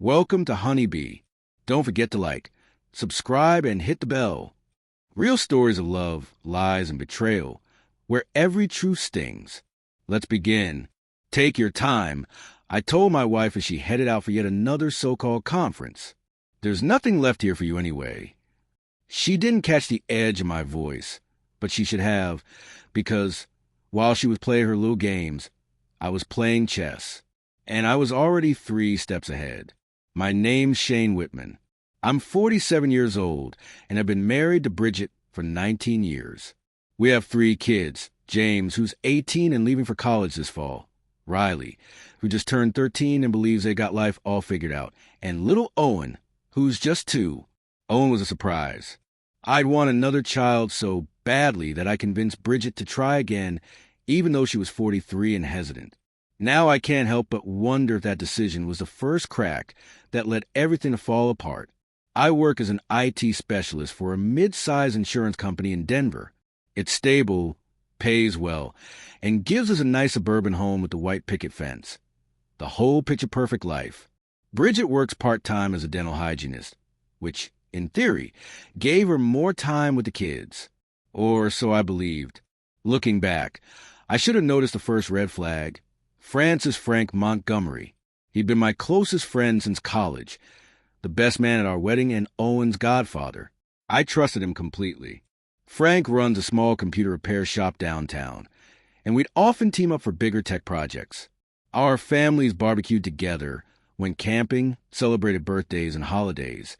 Welcome to Honeybee. Don't forget to like, subscribe, and hit the bell. Real stories of love, lies, and betrayal, where every truth stings. Let's begin. Take your time. I told my wife as she headed out for yet another so-called conference. There's nothing left here for you anyway. She didn't catch the edge of my voice, but she should have, because while she was playing her little games, I was playing chess, and I was already 3 steps ahead. My name's Shane Whitman. I'm 47 years old and have been married to Bridget for 19 years. We have 3 kids, James, who's 18 and leaving for college this fall, Riley, who just turned 13 and believes they got life all figured out, and little Owen, who's just 2. Owen was a surprise. I'd want another child so badly that I convinced Bridget to try again, even though she was 43 and hesitant. Now I can't help but wonder if that decision was the first crack that led everything to fall apart. I work as an IT specialist for a mid-size insurance company in Denver. It's stable, pays well, and gives us a nice suburban home with the white picket fence. The whole picture-perfect life. Bridget works part-time as a dental hygienist, which, in theory, gave her more time with the kids. Or so I believed. Looking back, I should have noticed the first red flag. Francis Frank Montgomery. He'd been my closest friend since college, the best man at our wedding and Owen's godfather. I trusted him completely. Frank runs a small computer repair shop downtown, and we'd often team up for bigger tech projects. Our families barbecued together, went camping, celebrated birthdays and holidays.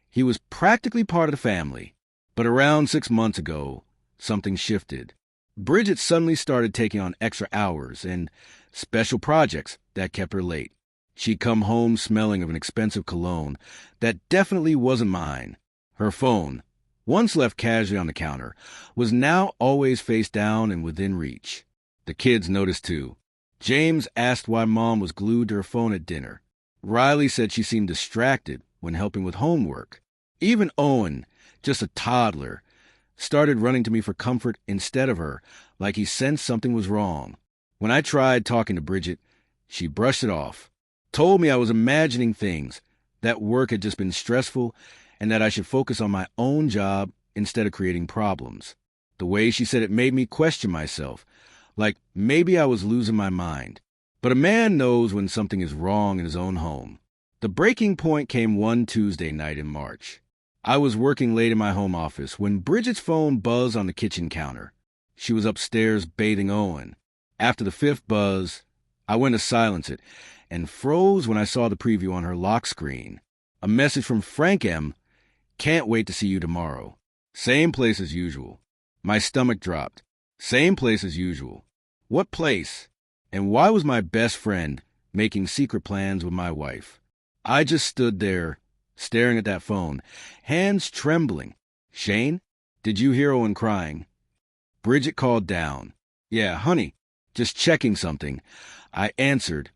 He was practically part of the family. But around 6 months ago, something shifted. Bridget suddenly started taking on extra hours and special projects that kept her late. She'd come home smelling of an expensive cologne that definitely wasn't mine. Her phone, once left casually on the counter, was now always face down and within reach. The kids noticed too. James asked why Mom was glued to her phone at dinner. Riley said she seemed distracted when helping with homework. Even Owen, just a toddler, started running to me for comfort instead of her, like he sensed something was wrong. When I tried talking to Bridget, she brushed it off, told me I was imagining things, that work had just been stressful, and that I should focus on my own job instead of creating problems. The way she said it made me question myself, like maybe I was losing my mind. But a man knows when something is wrong in his own home. The breaking point came one Tuesday night in March. I was working late in my home office when Bridget's phone buzzed on the kitchen counter. She was upstairs bathing Owen. After the 5th buzz, I went to silence it and froze when I saw the preview on her lock screen. A message from Frank M. Can't wait to see you tomorrow. Same place as usual. My stomach dropped. Same place as usual. What place? And why was my best friend making secret plans with my wife? I just stood there, staring at that phone, hands trembling. Shane, did you hear Owen crying? Bridget called down. Yeah, honey, just checking something. I answered,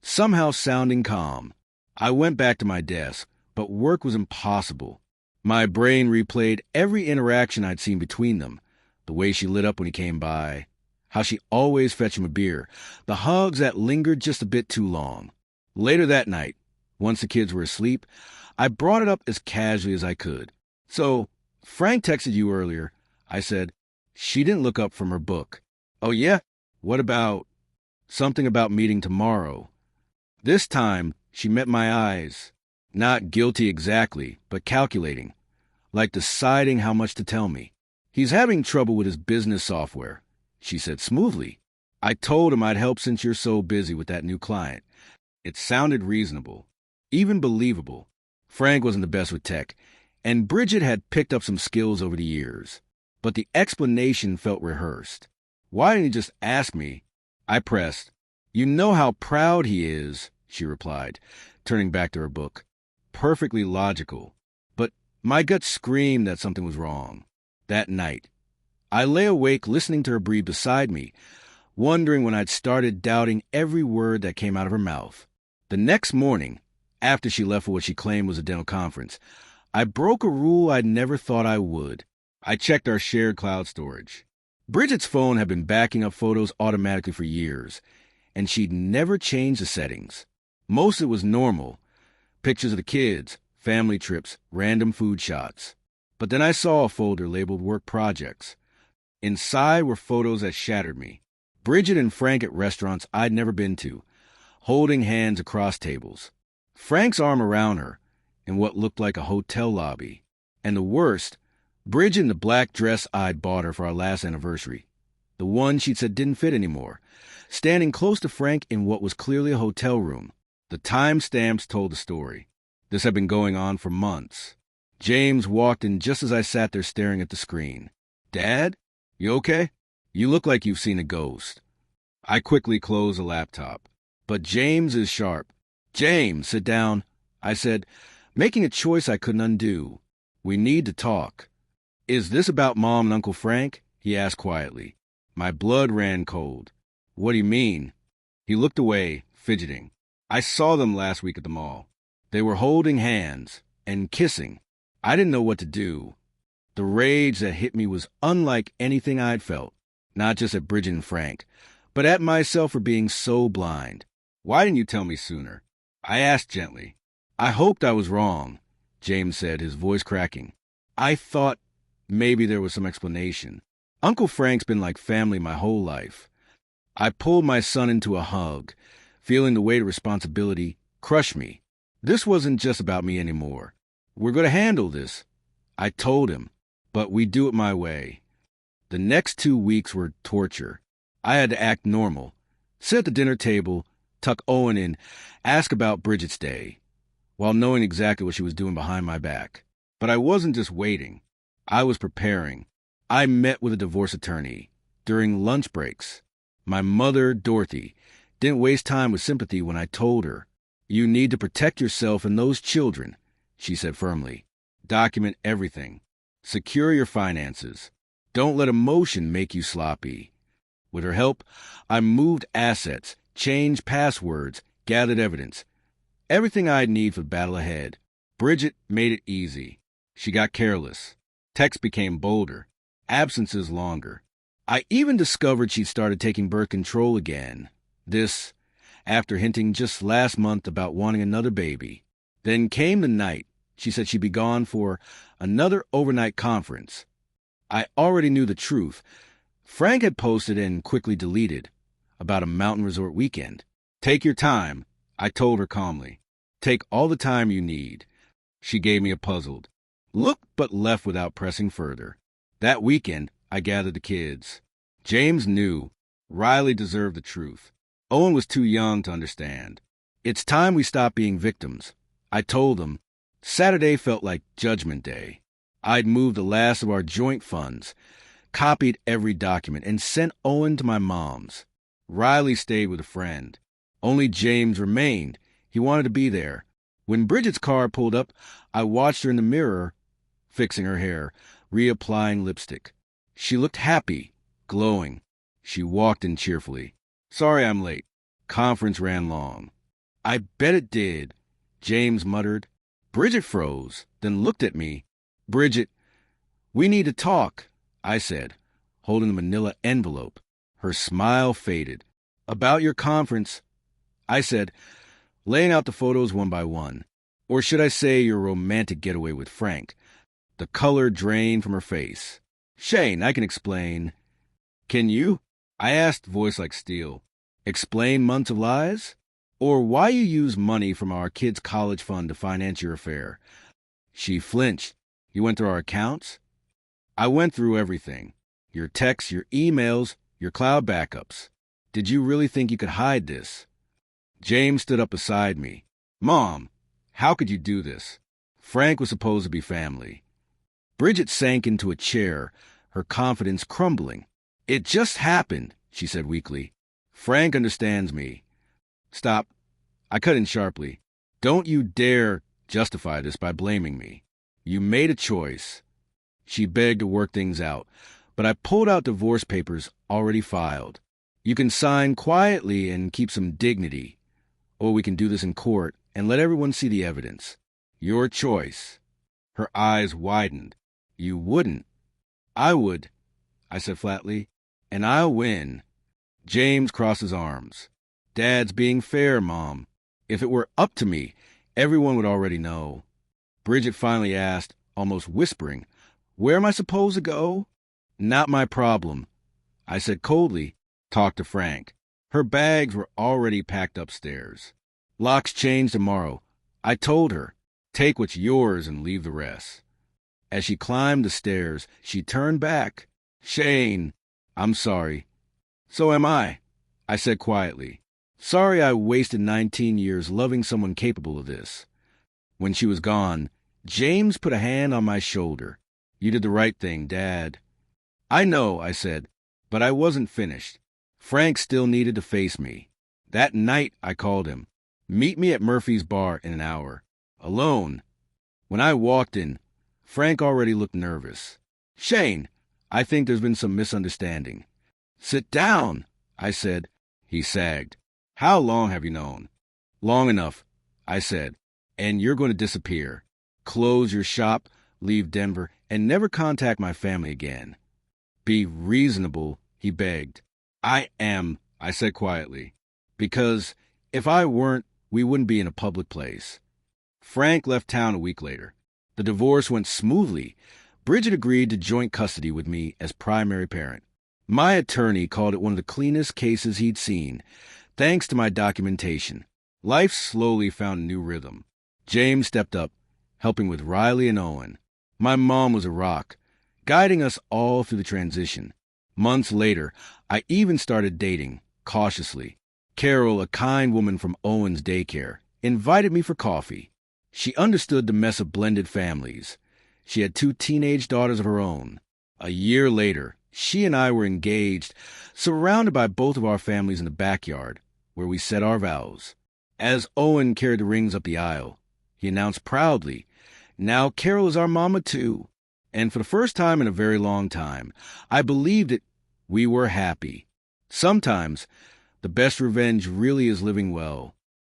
somehow sounding calm. I went back to my desk, but work was impossible. My brain replayed every interaction I'd seen between them, the way she lit up when he came by, how she always fetched him a beer, the hugs that lingered just a bit too long. Later that night, once the kids were asleep, I brought it up as casually as I could. So, Frank texted you earlier. I said, she didn't look up from her book. Oh yeah? What about something about meeting tomorrow? This time, she met my eyes. Not guilty exactly, but calculating, like deciding how much to tell me. He's having trouble with his business software, she said smoothly. I told him I'd help since you're so busy with that new client. It sounded reasonable, even believable. Frank wasn't the best with tech, and Bridget had picked up some skills over the years. But the explanation felt rehearsed. Why didn't he just ask me? I pressed. You know how proud he is, she replied, turning back to her book. Perfectly logical. But my gut screamed that something was wrong. That night, I lay awake listening to her breathe beside me, wondering when I'd started doubting every word that came out of her mouth. The next morning, after she left for what she claimed was a dental conference, I broke a rule I'd never thought I would. I checked our shared cloud storage. Bridget's phone had been backing up photos automatically for years, and she'd never changed the settings. Most of it was normal, Pictures of the kids, family trips, random food shots. But then I saw a folder labeled Work Projects. Inside were photos that shattered me. Bridget and Frank at restaurants I'd never been to, holding hands across tables. Frank's arm around her in what looked like a hotel lobby. And the worst, Bridget in the black dress I'd bought her for our last anniversary. The one she'd said didn't fit anymore. Standing close to Frank in what was clearly a hotel room. The timestamps told the story. This had been going on for months. James walked in just as I sat there staring at the screen. "Dad? You okay? You look like you've seen a ghost." I quickly closed the laptop. But James is sharp. "James, sit down," I said, making a choice I couldn't undo. "We need to talk." "Is this about Mom and Uncle Frank?" he asked quietly. My blood ran cold. "What do you mean?" He looked away, fidgeting. "I saw them last week at the mall. They were holding hands and kissing. I didn't know what to do. The rage that hit me was unlike anything I'd felt, not just at Bridget and Frank, but at myself for being so blind. "Why didn't you tell me sooner?" I asked gently. "I hoped I was wrong," James said, his voice cracking. "I thought maybe there was some explanation. Uncle Frank's been like family my whole life." I pulled my son into a hug, feeling the weight of responsibility crush me. This wasn't just about me anymore. "We're going to handle this," I told him, "but we do it my way." The next 2 weeks were torture. I had to act normal, sit at the dinner table, tuck Owen in, ask about Bridget's day, while knowing exactly what she was doing behind my back. But I wasn't just waiting. I was preparing. I met with a divorce attorney during lunch breaks. My mother, Dorothy, didn't waste time with sympathy when I told her, "You need to protect yourself and those children," she said firmly. "Document everything. Secure your finances. Don't let emotion make you sloppy." With her help, I moved assets, changed passwords, gathered evidence. Everything I'd need for the battle ahead. Bridget made it easy. She got careless. Texts became bolder. Absences longer. I even discovered she'd started taking birth control again. This, after hinting just last month about wanting another baby. Then came the night. She said she'd be gone for another overnight conference. I already knew the truth. Frank had posted and quickly deleted about a mountain resort weekend. "Take your time," I told her calmly. "Take all the time you need." She gave me a puzzled look, but left without pressing further. That weekend, I gathered the kids. James knew. Riley deserved the truth. Owen was too young to understand. "It's time we stopped being victims," I told them. Saturday felt like Judgment Day. I'd moved the last of our joint funds, copied every document, and sent Owen to my mom's. Riley stayed with a friend. Only James remained. He wanted to be there. When Bridget's car pulled up, I watched her in the mirror, fixing her hair, reapplying lipstick. She looked happy, glowing. She walked in cheerfully. "Sorry I'm late. Conference ran long." "I bet it did," James muttered. Bridget froze, then looked at me. "Bridget, we need to talk," I said, holding the manila envelope. Her smile faded. "About your conference," I said, laying out the photos one by one. "Or should I say your romantic getaway with Frank?" The color drained from her face. "Shane, I can explain." "Can you?" I asked, voice like steel. "Explain months of lies? Or why you use money from our kids' college fund to finance your affair?" She flinched. "You went through our accounts?" "I went through everything. Your texts, your emails, your cloud backups. Did you really think you could hide this?" James stood up beside me. "Mom, how could you do this? Frank was supposed to be family." Bridget sank into a chair, her confidence crumbling. "It just happened," she said weakly. "Frank understands me." "Stop." I cut in sharply. "Don't you dare justify this by blaming me. You made a choice." She begged to work things out, but I pulled out divorce papers already filed. "You can sign quietly and keep some dignity, or we can do this in court and let everyone see the evidence. Your choice." Her eyes widened. "You wouldn't." "I would," I said flatly, "and I'll win." James crossed his arms. "Dad's being fair, Mom. If it were up to me, Everyone would already know. Bridget finally asked, almost whispering, "Where am I supposed to go?" "Not my problem," I said coldly. "Talk to Frank." Her bags were already packed upstairs. "Locks change tomorrow," I told her. "Take what's yours and leave the rest." As she climbed the stairs, she turned back. "Shane, I'm sorry." "So am I," I said quietly. "Sorry I wasted 19 years loving someone capable of this." When she was gone, James put a hand on my shoulder. "You did the right thing, Dad." "I know," I said, but I wasn't finished. Frank still needed to face me. That night, I called him. "Meet me at Murphy's bar in an hour." Alone. When I walked in, Frank already looked nervous. "Shane, I think there's been some misunderstanding." "Sit down," I said. He sagged. "How long have you known?" "Long enough," I said. "And you're going to disappear. Close your shop, leave Denver, and never contact my family again." "Be reasonable," he begged. "I am," I said quietly. "Because if I weren't, we wouldn't be in a public place." Frank left town a week later. The divorce went smoothly. Bridget agreed to joint custody with me as primary parent. My attorney called it one of the cleanest cases he'd seen. Thanks to my documentation, life slowly found a new rhythm. James stepped up, helping with Riley and Owen. My mom was a rock, guiding us all through the transition. Months later, I even started dating, cautiously. Carol, a kind woman from Owen's daycare, invited me for coffee. She understood the mess of blended families. She had 2 teenage daughters of her own. A year later, she and I were engaged, surrounded by both of our families in the backyard, where we said our vows. As Owen carried the rings up the aisle, he announced proudly, "Now Carol is our mama too." And for the first time in a very long time, I believed it. We were happy. Sometimes, the best revenge really is living well.